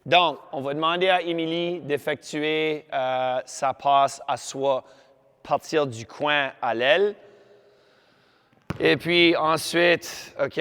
Donc, on va demander à Émilie d'effectuer sa passe à soi, partir du coin à l'aile. Et puis ensuite, OK,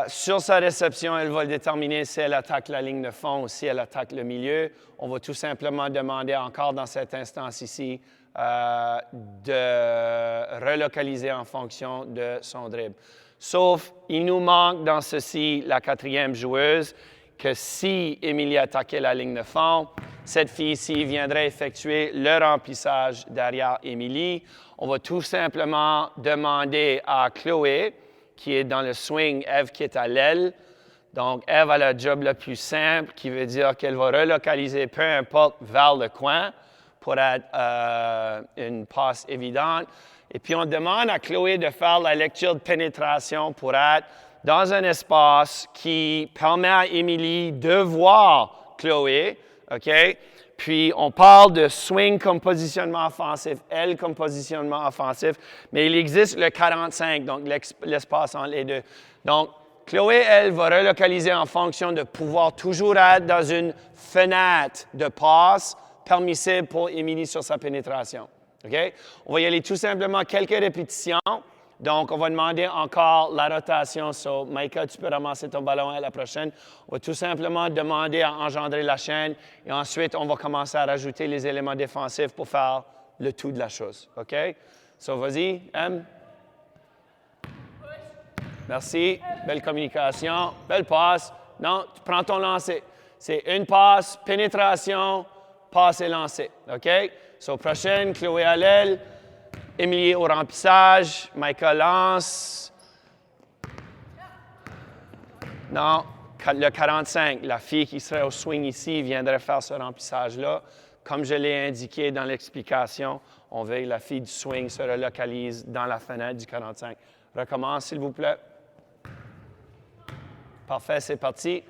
sur sa réception, elle va déterminer si elle attaque la ligne de fond ou si elle attaque le milieu. On va tout simplement demander encore dans cette instance ici de relocaliser en fonction de son dribble. Sauf, il nous manque dans ceci la quatrième joueuse, que si Émilie attaquait la ligne de fond, cette fille ici viendrait effectuer le remplissage derrière Émilie. On va tout simplement demander à Chloé, qui est dans le swing, Eve qui est à l'aile. Donc, Eve a le job le plus simple, qui veut dire qu'elle va relocaliser peu importe vers le coin pour être une passe évidente. Et puis, on demande à Chloé de faire la lecture de pénétration pour être dans un espace qui permet à Émilie de voir Chloé, OK? Puis, on parle de swing comme positionnement offensif, elle comme positionnement offensif, mais il existe le 45, donc l'espace entre les deux. Donc, Chloé, elle, va relocaliser en fonction de pouvoir toujours être dans une fenêtre de passe permissible pour Émilie sur sa pénétration. OK? On va y aller tout simplement quelques répétitions. Donc, on va demander encore la rotation. So, Maïka, tu peux ramasser ton ballon à la prochaine. On va tout simplement demander à engendrer la chaîne et ensuite, on va commencer à rajouter les éléments défensifs pour faire le tout de la chose. OK? So, vas-y, M. Merci. Belle communication. Belle passe. Non, tu prends ton lancer. C'est une passe, pénétration, passe et lancer. OK? So, prochaine, Chloé à l'aile. Émilie au remplissage, Maïka lance. Non, le 45, la fille qui serait au swing ici viendrait faire ce remplissage-là. Comme je l'ai indiqué dans l'explication, on veut que la fille du swing se relocalise dans la fenêtre du 45. Recommence, s'il vous plaît. Parfait, c'est parti.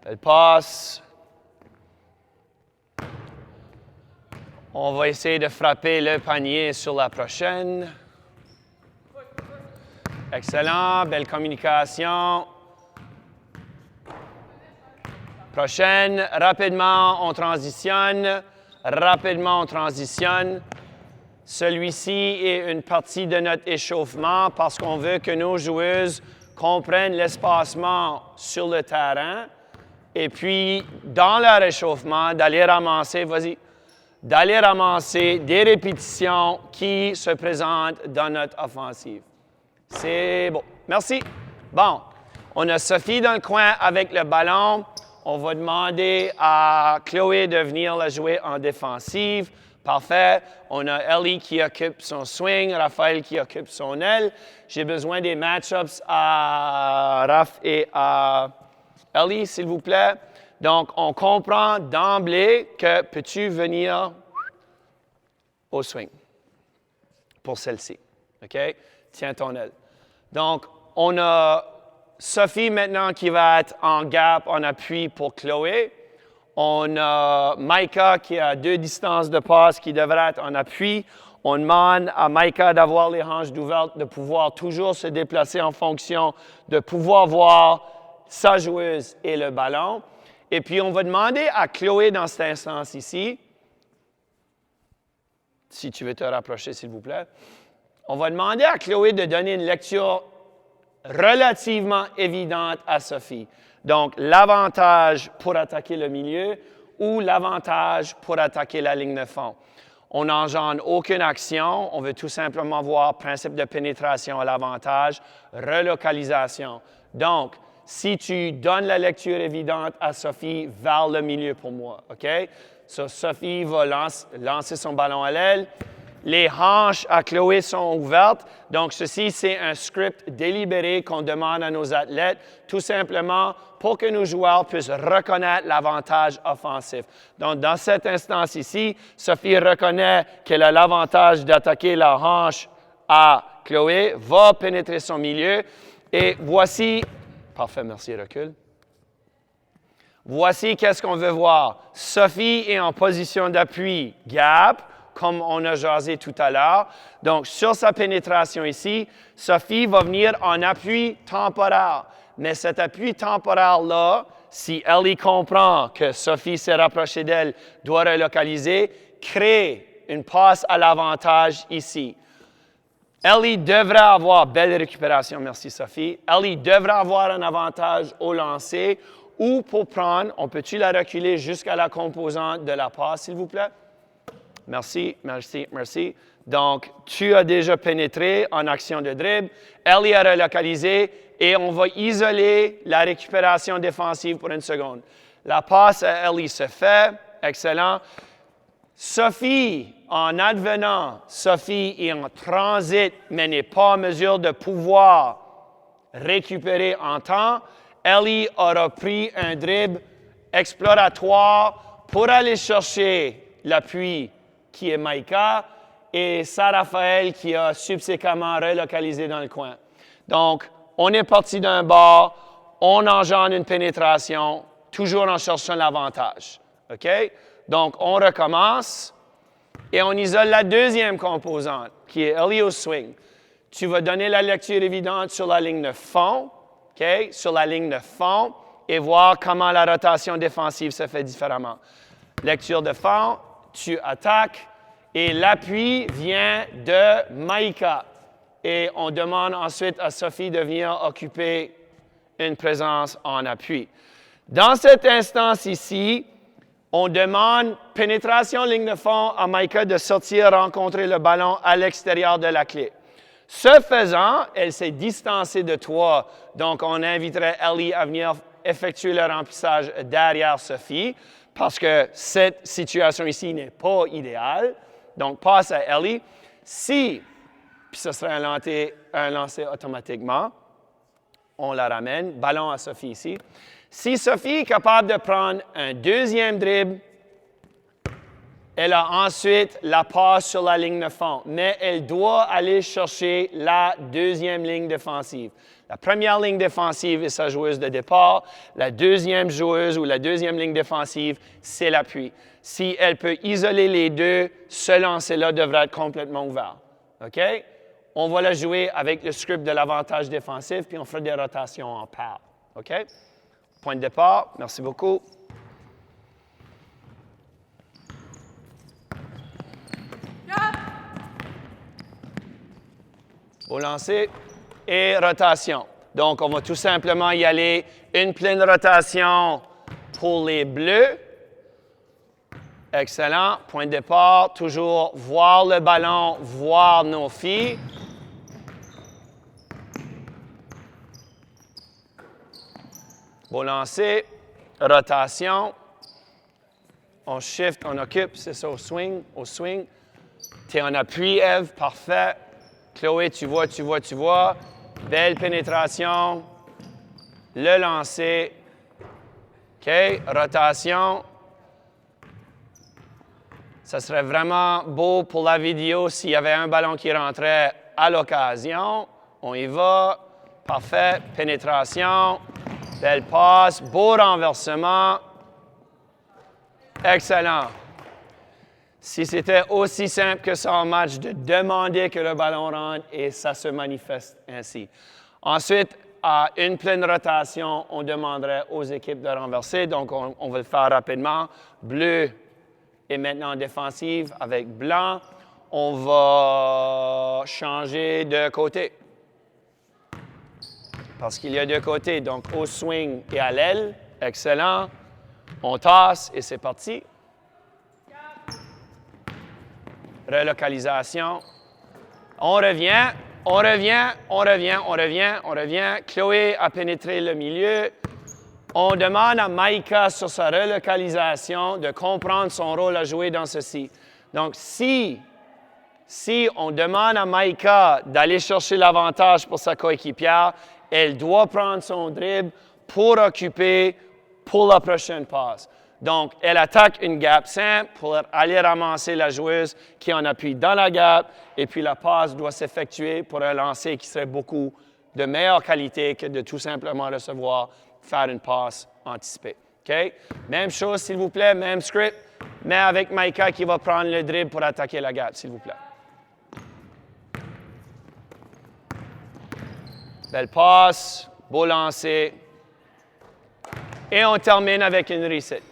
Elle passe. On va essayer de frapper le panier sur la prochaine. Excellent, belle communication. Prochaine, rapidement, on transitionne. Rapidement, on transitionne. Celui-ci est une partie de notre échauffement parce qu'on veut que nos joueuses comprennent l'espacement sur le terrain. Et puis, dans leur échauffement, d'aller ramasser, d'aller ramasser des répétitions qui se présentent dans notre offensive. C'est beau. Merci. Bon, on a Sophie dans le coin avec le ballon. On va demander à Chloé de venir la jouer en défensive. Parfait. On a Ellie qui occupe son swing, Raphaël qui occupe son aile. J'ai besoin des match-ups à Raph et à Ellie, s'il vous plaît. Donc, on comprend d'emblée que peux-tu venir au swing pour celle-ci. OK? Tiens ton aile. Donc, on a Sophie maintenant qui va être en gap, en appui pour Chloé. On a Maïka qui a 2 distances de passe qui devrait être en appui. On demande à Maïka d'avoir les hanches ouvertes, de pouvoir toujours se déplacer en fonction, de pouvoir voir sa joueuse et le ballon. Et puis, on va demander à Chloé dans cette instance ici, si tu veux te rapprocher, s'il vous plaît, on va demander à Chloé de donner une lecture relativement évidente à Sophie. Donc, l'avantage pour attaquer le milieu ou l'avantage pour attaquer la ligne de fond. On n'engendre aucune action. On veut tout simplement voir principe de pénétration à l'avantage, relocalisation. Donc, si tu donnes la lecture évidente à Sophie vers le milieu pour moi, OK? So, Sophie va lancer son ballon à l'aile. Les hanches à Chloé sont ouvertes. Donc, ceci, c'est un script délibéré qu'on demande à nos athlètes, tout simplement pour que nos joueurs puissent reconnaître l'avantage offensif. Donc, dans cette instance ici, Sophie reconnaît qu'elle a l'avantage d'attaquer la hanche à Chloé, va pénétrer son milieu. Et voici, parfait, merci, recule. Voici qu'est-ce qu'on veut voir. Sophie est en position d'appui gap, comme on a jasé tout à l'heure. Donc, sur sa pénétration ici, Sophie va venir en appui temporaire. Mais cet appui temporaire-là, si Ellie comprend que Sophie s'est rapprochée d'elle, doit relocaliser, crée une passe à l'avantage ici. Ellie devrait avoir, belle récupération, merci Sophie. Ellie devrait avoir un avantage au lancer ou pour prendre, on peut-tu la reculer jusqu'à la composante de la passe, s'il vous plaît? Merci, merci, merci. Donc, tu as déjà pénétré en action de dribble. Ellie a relocalisé et on va isoler la récupération défensive pour une seconde. La passe à Ellie se fait. Excellent. Sophie, en advenant, Sophie est en transit, mais n'est pas en mesure de pouvoir récupérer en temps. Ellie aura pris un dribble exploratoire pour aller chercher l'appui qui est Maïka et Sarah-Raphaël qui a subséquemment relocalisé dans le coin. Donc, on est parti d'un bord, on engendre une pénétration, toujours en cherchant l'avantage. OK? Donc, on recommence et on isole la deuxième composante, qui est Ellie au swing. Tu vas donner la lecture évidente sur la ligne de fond, OK? Sur la ligne de fond, et voir comment la rotation défensive se fait différemment. Lecture de fond, tu attaques, et l'appui vient de Maïka. Et on demande ensuite à Sophie de venir occuper une présence en appui. Dans cette instance ici, on demande pénétration ligne de fond à Maïka de sortir rencontrer le ballon à l'extérieur de la clé. Ce faisant, elle s'est distancée de toi, donc on inviterait Ellie à venir effectuer le remplissage derrière Sophie, parce que cette situation ici n'est pas idéale. Donc, passe à Ellie. Si, puis ce serait un lancer automatiquement, on la ramène, ballon à Sophie ici. Si Sophie est capable de prendre un deuxième dribble, elle a ensuite la passe sur la ligne de fond, mais elle doit aller chercher la deuxième ligne défensive. La première ligne défensive est sa joueuse de départ. La deuxième joueuse ou la deuxième ligne défensive, c'est l'appui. Si elle peut isoler les deux, ce lancer-là devrait être complètement ouvert. OK? On va la jouer avec le script de l'avantage défensif, puis on fera des rotations en paire. OK? Point de départ. Merci beaucoup. Au lancer et rotation. Donc, on va tout simplement y aller. Une pleine rotation pour les bleus. Excellent. Point de départ. Toujours voir le ballon, voir nos filles. Beau lancer. Rotation. On shift, on occupe. C'est ça, au swing. Au swing. Tu es en appui, Eve. Parfait. Chloé, tu vois. Belle pénétration. Le lancer. OK. Rotation. Ça serait vraiment beau pour la vidéo s'il y avait un ballon qui rentrait à l'occasion. On y va. Parfait. Pénétration. Belle passe. Beau renversement. Excellent. Si c'était aussi simple que ça en match, de demander que le ballon rentre et ça se manifeste ainsi. Ensuite, à une pleine rotation, on demanderait aux équipes de renverser. Donc, on va le faire rapidement. Bleu est maintenant défensive avec blanc. On va changer de côté. Parce qu'il y a deux côtés. Donc, au swing et à l'aile. Excellent. On tasse et c'est parti. Relocalisation. On revient. Chloé a pénétré le milieu. On demande à Maïka sur sa relocalisation de comprendre son rôle à jouer dans ceci. Donc, si on demande à Maïka d'aller chercher l'avantage pour sa coéquipière, elle doit prendre son dribble pour occuper pour la prochaine passe. Donc, elle attaque une gap simple pour aller ramasser la joueuse qui en appuie dans la gap, et puis la passe doit s'effectuer pour un lancer qui serait beaucoup de meilleure qualité que de tout simplement recevoir, faire une passe anticipée. OK? Même chose, s'il vous plaît, même script, mais avec Maïka qui va prendre le dribble pour attaquer la gap, s'il vous plaît. Belle passe, Beau lancer. Et on termine avec une réussite.